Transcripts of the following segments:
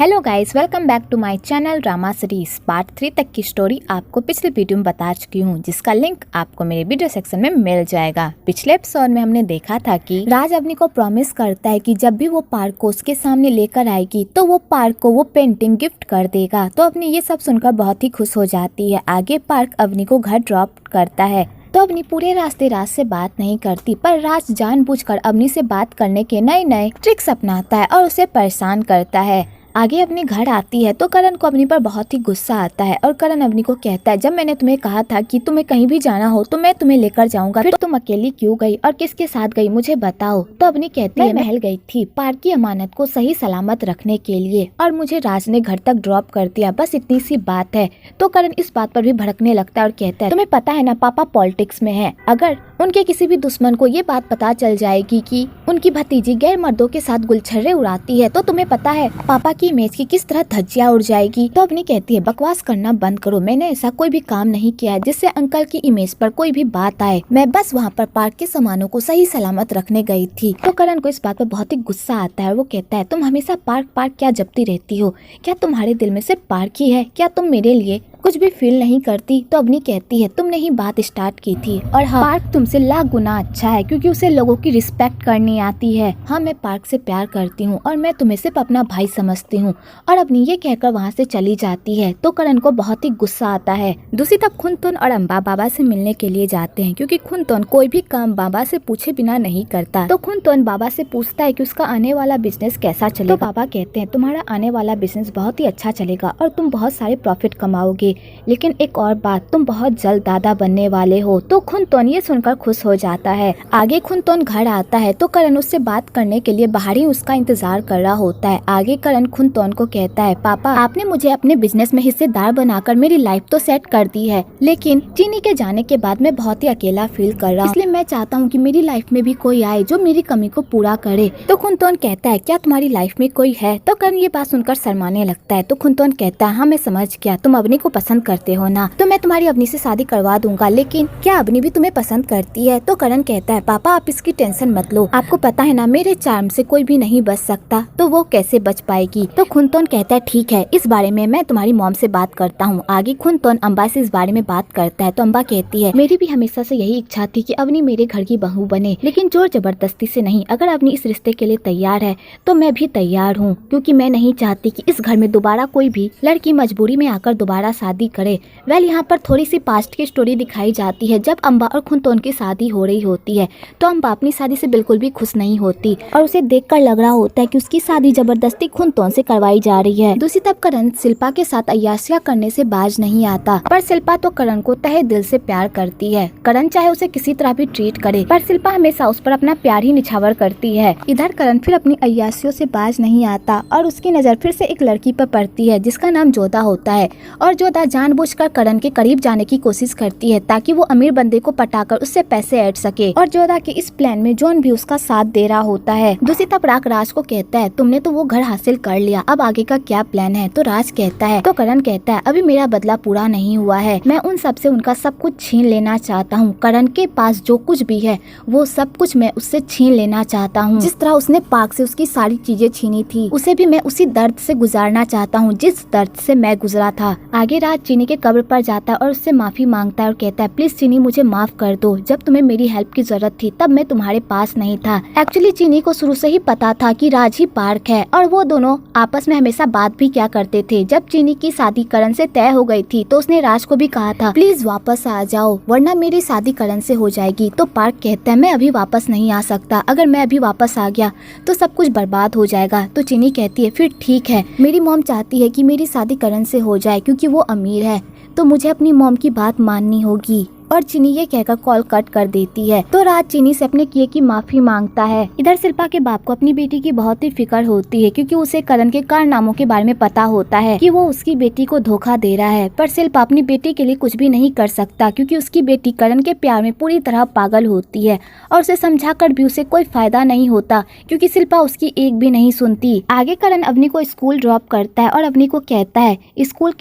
Hello guys, welcome back to my channel drama series. Part 3 तक की story आपको पिछले वीडियो में बता चुकी हूँ, जिसका लिंक आपको मेरे वीडियो सेक्शन में मिल जाएगा। पिछले एपिसोड में हमने देखा था कि राज अवनी को प्रॉमिस करता है कि जब भी वो पार्क को उसके सामने लेकर आएगी तो वो पार्क को वो पेंटिंग गिफ्ट कर देगा। तो अवनी ये सब सुनकर बहुत ही खुश हो जाती है। आगे पार्क अवनी को घर ड्रॉप करता है तो अवनी पूरे रास्ते राज से बात नहीं करती, पर राज जानबूझकर अवनी से बात करने के नए नए ट्रिक्स अपनाता है और उसे परेशान करता है। आगे अपने घर आती है तो करण को अवनी पर बहुत ही गुस्सा आता है और करण अवनी को कहता है, जब मैंने तुम्हें कहा था कि तुम्हें कहीं भी जाना हो तो मैं तुम्हें लेकर जाऊंगा, फिर तुम अकेली क्यों गई और किसके साथ गई मुझे बताओ। तो अवनी कहती है, मैं महल गई थी पार्क की अमानत को सही सलामत रखने के लिए और मुझे राज ने घर तक ड्रॉप कर दिया, बस इतनी सी बात है। तो करण इस बात पर भी भड़कने लगता है और कहता है, तुम्हें पता है ना पापा पॉलिटिक्स में है, अगर उनके किसी भी दुश्मन को ये बात पता चल जाएगी कि उनकी भतीजी गैर मर्दों के साथ गुलछर्रे उड़ाती है तो तुम्हें पता है पापा की इमेज की किस तरह धज्जियां उड़ जाएगी। तो अवनी कहती है, बकवास करना बंद करो, मैंने ऐसा कोई भी काम नहीं किया है जिससे अंकल की इमेज पर कोई भी बात आए, मैं बस वहाँ पर पार्क के सामानों को सही सलामत रखने गई थी। तो करण को इस बात पर बहुत ही गुस्सा आता है। वो कहता है, तुम हमेशा पार्क पार्क क्या जपती रहती हो, क्या तुम्हारे दिल में सिर्फ पार्क ही है, क्या तुम मेरे लिए कुछ भी फील नहीं करती। तो अवनी कहती है, तुमने ही बात स्टार्ट की थी और हाँ, पार्क तुमसे लाख गुना अच्छा है क्योंकि उसे लोगों की रिस्पेक्ट करनी आती है। हाँ, मैं पार्क से प्यार करती हूँ और मैं तुम्हें सिर्फ अपना भाई समझती हूँ। और अवनी ये कहकर वहाँ से चली जाती है तो करण को बहुत ही गुस्सा आता है। दूसरी तरफ खुनतुन और अम्बा बाबा से मिलने के लिए जाते हैं क्योंकि खुनतुन कोई भी काम बाबा से पूछे बिना नहीं करता। तो खुनतुन बाबा से पूछता है कि उसका आने वाला बिजनेस कैसा चलेगा। तो बाबा कहते हैं, तुम्हारा आने वाला बिजनेस बहुत ही अच्छा चलेगा और तुम बहुत सारे प्रॉफिट कमाओगे, लेकिन एक और बात, तुम बहुत जल्द दादा बनने वाले हो। तो खुनतुन ये सुनकर खुश हो जाता है। आगे खुनतुन घर आता है तो करण उससे बात करने के लिए बाहर ही उसका इंतजार कर रहा होता है। आगे करण खुनतुन को कहता है, पापा आपने मुझे अपने बिजनेस में हिस्सेदार बनाकर मेरी लाइफ तो सेट कर दी है, लेकिन चीनी के जाने के बाद मैं बहुत ही अकेला फील कर रहा हूँ, इसलिए मैं चाहता हूँ कि मेरी लाइफ में भी कोई आए जो मेरी कमी को पूरा करे। तो खुनतुन कहता है, क्या तुम्हारी लाइफ में कोई है। तो करण ये बात सुनकर शर्माने लगता है। तो खुनतुन कहता है, हाँ मैं समझ गया, तुम अवनी को पसंद करते हो ना, तो मैं तुम्हारी अवनी से शादी करवा दूंगा, लेकिन क्या अवनी भी तुम्हें पसंद करती है। तो करण कहता है, पापा आप इसकी टेंशन मत लो, आपको पता है ना मेरे चार्म से कोई भी नहीं बच सकता, तो वो कैसे बच पाएगी। तो खुनतुन कहता है, ठीक है, इस बारे में मैं तुम्हारी मॉम से बात करता हूँ। आगे खुनतुन अम्बा से इस बारे में बात करता है तो अम्बा कहती है, मेरी भी हमेशा से यही इच्छा थी कि अवनी मेरे घर की बहू बने, लेकिन जोर जबरदस्ती से नहीं। अगर अवनी इस रिश्ते के लिए तैयार है तो मैं भी तैयार हूँ, क्योंकि मैं नहीं चाहती कि इस घर में दोबारा कोई भी लड़की मजबूरी में आकर दोबारा शादी करे। वेल यहाँ पर थोड़ी सी पास्ट की स्टोरी दिखाई जाती है। जब अम्बा और खुनतुन की शादी हो रही होती है तो अम्बा अपनी शादी से बिल्कुल भी खुश नहीं होती और उसे देखकर लग रहा होता है कि उसकी शादी जबरदस्ती खुनतुन से करवाई जा रही है। दूसरी तरफ करण शिल्पा के साथ अय्याशियां करने से बाज नहीं आता, पर शिल्पा तो करण को तहे दिल से प्यार करती है। करण चाहे उसे किसी तरह भी ट्रीट करे, पर शिल्पा हमेशा उस पर अपना प्यार ही निछावर करती है। इधर करण फिर अपनी अय्याशियों से बाज नहीं आता और उसकी नजर फिर से एक लड़की पर पड़ती है जिसका नाम जोधा होता है, और जोधा जानबूझकर करण के करीब जाने की कोशिश करती है ताकि वो अमीर बंदे को पटाकर उससे पैसे ऐड सके, और जोधा के इस प्लान में जॉन भी उसका साथ दे रहा होता है। दूसरी तरफ राज को कहता है, तुमने तो वो घर हासिल कर लिया, अब आगे का क्या प्लान है। तो राज कहता है, तो करण कहता है, अभी मेरा बदला पूरा नहीं हुआ है, मैं उन सब से उनका सब कुछ छीन लेना चाहता हूँ। करण के पास जो कुछ भी है वो सब कुछ मैं उससे छीन लेना चाहता हूँ। जिस तरह उसने पार्क से उसकी सारी चीजें छीनी थी, उसे भी मैं उसी दर्द से गुजारना चाहता हूँ जिस दर्द से मैं गुजरा था। आगे राज चीनी के कब्र पर जाता है और उससे माफी मांगता है और कहता है, प्लीज चीनी मुझे माफ कर दो, जब तुम्हें मेरी हेल्प की जरूरत थी तब मैं तुम्हारे पास नहीं था। एक्चुअली चीनी को शुरू से ही पता था कि राज ही पार्क है, और वो दोनों आपस में हमेशा बात भी क्या करते थे। जब चीनी की शादी करण से तय हो गई थी तो उसने राज को भी कहा था, प्लीज वापस आ जाओ वरना मेरी शादी करण से हो जाएगी। तो पार्क कहता है, मैं अभी वापस नहीं आ सकता, अगर मैं अभी वापस आ गया तो सब कुछ बर्बाद हो जाएगा। तो चीनी कहती है, फिर ठीक है, मेरी मॉम चाहती है कि मेरी शादी करण से हो जाए क्योंकि वो अमीर है, तो मुझे अपनी मॉम की बात माननी होगी। और चीनी ये कहकर कॉल कट कर देती है। तो राज चीनी से अपने किए की माफी मांगता है। इधर शिल्पा के बाप को अपनी बेटी की बहुत ही फिक्र होती है क्योंकि उसे करण के कारनामों के बारे में पता होता है कि वो उसकी बेटी को धोखा दे रहा है, पर शिल्पा अपनी बेटी के लिए कुछ भी नहीं कर सकता क्योंकि उसकी बेटी करण के प्यार में पूरी तरह पागल होती है और उसे समझाकर भी उसे कोई फायदा नहीं होता क्योंकि शिल्पा उसकी एक भी नहीं सुनती। आगे करण अवनी को स्कूल ड्रॉप करता है और अवनी को कहता है, स्कूल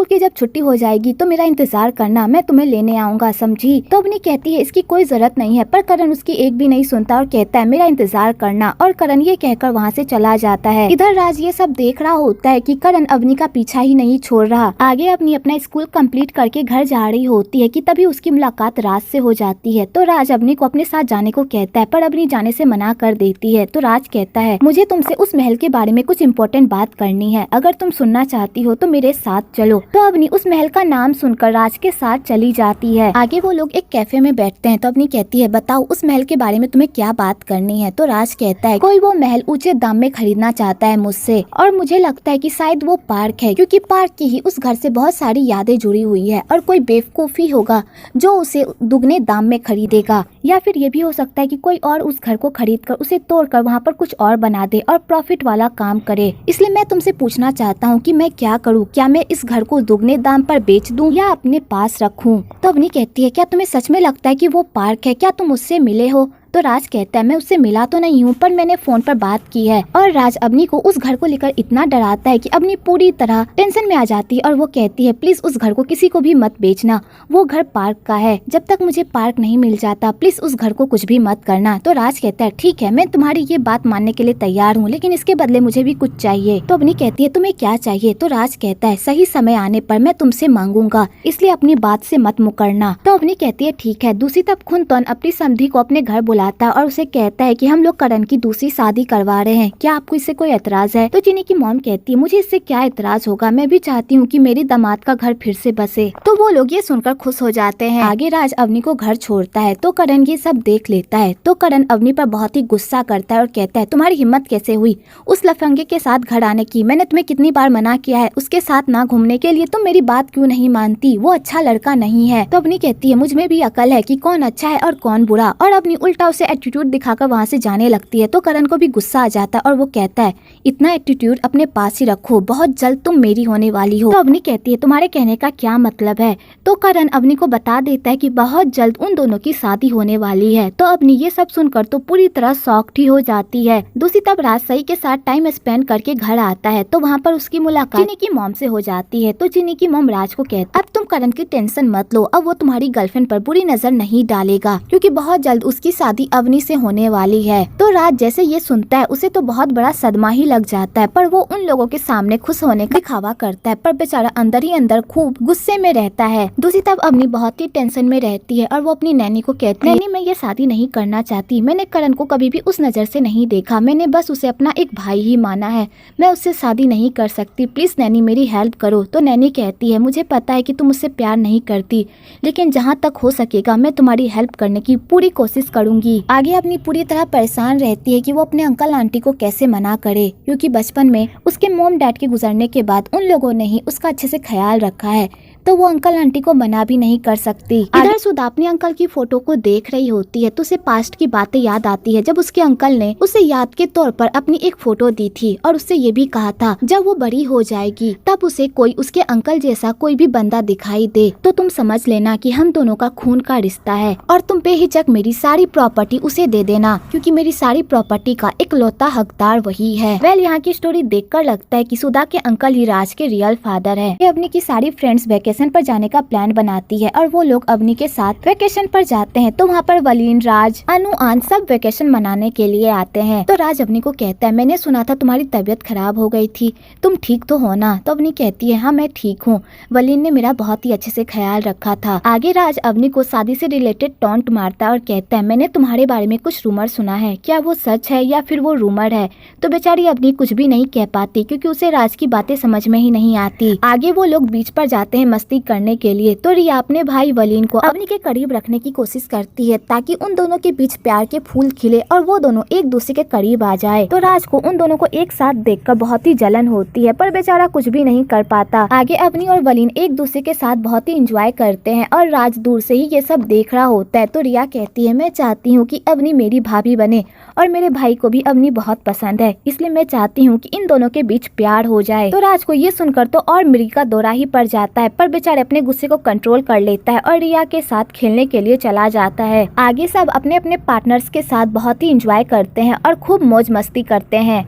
की जब छुट्टी हो जाएगी तो मेरा इंतजार करना, मैं तुम्हें लेने आऊंगा। होगा, समझी। तो अवनी कहती है इसकी कोई जरूरत नहीं है, पर करण उसकी एक भी नहीं सुनता और कहता है मेरा इंतजार करना, और करण ये कहकर वहाँ से चला जाता है। इधर राज ये सब देख रहा होता है कि करण अवनी का पीछा ही नहीं छोड़ रहा। आगे अवनी अपना स्कूल कंप्लीट करके घर जा रही होती है कि तभी उसकी मुलाकात राज से हो जाती है। तो राज अवनी को अपने साथ जाने को कहता है, पर अवनी जाने से मना कर देती है। तो राज कहता है मुझे तुमसे उस महल के बारे में कुछ इम्पोर्टेंट बात करनी है, अगर तुम सुनना चाहती हो तो मेरे साथ चलो। तो अवनी उस महल का नाम सुनकर राज के साथ चली जाती है। आगे वो लोग एक कैफे में बैठते हैं। तो अवनी कहती है बताओ उस महल के बारे में तुम्हें क्या बात करनी है। तो राज कहता है कोई वो महल ऊंचे दाम में खरीदना चाहता है मुझसे, और मुझे लगता है कि शायद वो पार्क है, क्योंकि पार्क की ही उस घर से बहुत सारी यादें जुड़ी हुई है, और कोई बेवकूफी होगा जो उसे दुगने दाम में खरीदेगा, या फिर ये भी हो सकता है कि कोई और उस घर को खरीदकर उसे तोड़कर वहाँ पर कुछ और बना दे और प्रॉफिट वाला काम करे। इसलिए मैं तुमसे पूछना चाहता हूँ कि मैं क्या करूँ, क्या मैं इस घर को दुगने दाम पर बेच दूं या अपने पास रखूं। तो अवनी कहती है क्या तुम्हें सच में लगता है कि वो पार्क है, क्या तुम उससे मिले हो। तो राज कहता है मैं उससे मिला तो नहीं हूँ, पर मैंने फोन पर बात की है। और राज अवनी को उस घर को लेकर इतना डराता है कि अवनी पूरी तरह टेंशन में आ जाती है, और वो कहती है प्लीज उस घर को किसी को भी मत बेचना, वो घर पार्क का है, जब तक मुझे पार्क नहीं मिल जाता प्लीज उस घर को कुछ भी मत करना। तो राज कहता है ठीक है, मैं तुम्हारी ये बात मानने के लिए तैयार हूँ, लेकिन इसके बदले मुझे भी कुछ चाहिए। तो अवनी कहती है तुम्हें क्या चाहिए। तो राज कहता है सही समय आने पर मैं तुमसे मांगूंगा, इसलिए अपनी बात से मत मुकरना। तो अवनी कहती है ठीक है। दूसरी तरफ खुनतौन अपनी समधी को अपने घर बुलाता है और उसे कहता है कि हम लोग करण की दूसरी शादी करवा रहे हैं, क्या आपको इससे कोई एतराज है। तो जिनी की मॉम कहती है मुझे इससे क्या एतराज होगा, मैं भी चाहती हूँ कि मेरी दामाद का घर फिर से बसे। तो वो लोग ये सुनकर खुश हो जाते हैं। आगे राज अवनी को घर छोड़ता है तो करण ये सब देख लेता है। तो करण अवनी पर बहुत ही गुस्सा करता है और कहता है तुम्हारी हिम्मत कैसे हुई उस लफंगे के साथ घर आने की, मैंने तुम्हें कितनी बार मना किया है उसके साथ ना घूमने के लिए, तुम मेरी बात क्यों नहीं मानती, वो अच्छा लड़का नहीं है। तो अवनी कहती है मुझ में भी अकल है कि कौन अच्छा है और कौन बुरा, और अवनी उल्टा उसे एटीट्यूड दिखाकर वहाँ से जाने लगती है। तो करण को भी गुस्सा आ जाता है और वो कहता है इतना एटीट्यूड अपने पास ही रखो, बहुत जल्द तुम मेरी होने वाली हो। तो अवनी कहती है तुम्हारे कहने का क्या मतलब है। तो करण अवनी को बता देता है कि बहुत जल्द उन दोनों की शादी होने वाली है। तो अवनी ये सब सुनकर तो पूरी तरह शॉक्ड ही हो जाती है। दूसरी तरफ राज सही के साथ टाइम स्पेंड करके घर आता है तो वहाँ पर उसकी मुलाकात जिनी की मॉम से हो जाती है। तो जिनी की मॉम राज को कहती अब तुम करण की टेंशन मत लो, अब वो तुम्हारी गर्लफ्रेंड पर बुरी नजर नहीं डालेगा, क्योंकि बहुत जल्द उसकी शादी अवनी से होने वाली है। तो राज जैसे ये सुनता है उसे तो बहुत बड़ा सदमा ही लग जाता है, पर वो उन लोगों के सामने खुश होने का दिखावा करता है, पर बेचारा अंदर ही अंदर खूब गुस्से में रहता है। दूसरी तरफ अवनी बहुत ही टेंशन में रहती है और वो अपनी नैनी को कहती है नैनी मैं ये शादी नहीं करना चाहती, मैंने करण को कभी भी उस नजर से नहीं देखा, मैंने बस उसे अपना एक भाई ही माना है, मैं उससे शादी नहीं कर सकती, प्लीज नैनी मेरी हेल्प करो। तो नैनी कहती है मुझे पता है कि तुम मुझसे प्यार नहीं करती, लेकिन जहाँ तक हो सकेगा मैं तुम्हारी हेल्प करने की पूरी कोशिश करूंगी। आगे अपनी पूरी तरह परेशान रहती है कि वो अपने अंकल आंटी को कैसे मना करे, क्योंकि बचपन में उसके मॉम डैड के गुजरने के बाद उन लोगों ने ही उसका अच्छे से ख्याल रखा है, तो वो अंकल आंटी को मना भी नहीं कर सकती। इधर सुधा अपने अंकल की फोटो को देख रही होती है तो उसे पास्ट की बातें याद आती है, जब उसके अंकल ने उसे याद के तौर पर अपनी एक फोटो दी थी और उससे ये भी कहा था जब वो बड़ी हो जाएगी तब उसे कोई उसके अंकल जैसा कोई भी बंदा दिखाई दे तो तुम समझ लेना कि हम दोनों का खून का रिश्ता है, और तुम बेहिचक मेरी सारी प्रॉपर्टी उसे दे देना, क्योंकि मेरी सारी प्रॉपर्टी का इकलौता हकदार वही है। वेल यहाँ की स्टोरी देखकर लगता है कि सुधा के अंकल ही राज के रियल फादर है। अवनी की सारी फ्रेंड्स वेकेशन पर जाने का प्लान बनाती है और वो लोग अवनी के साथ वेकेशन पर जाते हैं। तो वहाँ पर वलीन, राज, अनु, आन सब वेकेशन मनाने के लिए आते हैं। तो राज अवनी को कहता है मैंने सुना था तुम्हारी तबीयत खराब हो गई थी, तुम ठीक तो हो ना। तो अवनी कहती है हाँ मैं ठीक हूँ, वलीन ने मेरा बहुत ही अच्छे से ख्याल रखा था। आगे राज अवनी को शादी से रिलेटेड टॉन्ट मारता है और कहता है मैंने तुम्हारे बारे में कुछ रूमर सुना है, क्या वो सच है या फिर वो रूमर है। तो बेचारी अवनी कुछ भी नहीं कह पाती क्योंकि उसे राज की बातें समझ में ही नहीं आती। आगे वो लोग बीच पर जाते हैं मस्ती करने के लिए। तो रिया अपने भाई वलीन को अवनी के करीब रखने की कोशिश करती है ताकि उन दोनों के बीच प्यार के फूल खिले और वो दोनों एक दूसरे के करीब आ जाए। तो राज को उन दोनों को एक साथ देखकर बहुत ही जलन होती है, पर बेचारा कुछ भी नहीं कर पाता। आगे अवनी और वलीन एक दूसरे के साथ बहुत ही एंजॉय करते हैं और राज दूर से ही ये सब देख रहा होता है। तो रिया कहती है मैं चाहती हूँ कि अवनी मेरी भाभी बने और मेरे भाई को भी अवनी बहुत पसंद है, इसलिए मैं चाहती हूँ कि इन दोनों के बीच प्यार हो जाए। तो राज को ये सुनकर तो और मिर्गी का दौरा ही पड़ जाता है, पर बेचारे अपने गुस्से को कंट्रोल कर लेता है और रिया के साथ खेलने के लिए चला जाता है। आगे सब अपने अपने पार्टनर्स के साथ बहुत ही एंजॉय करते हैं और खूब मौज मस्ती करते हैं।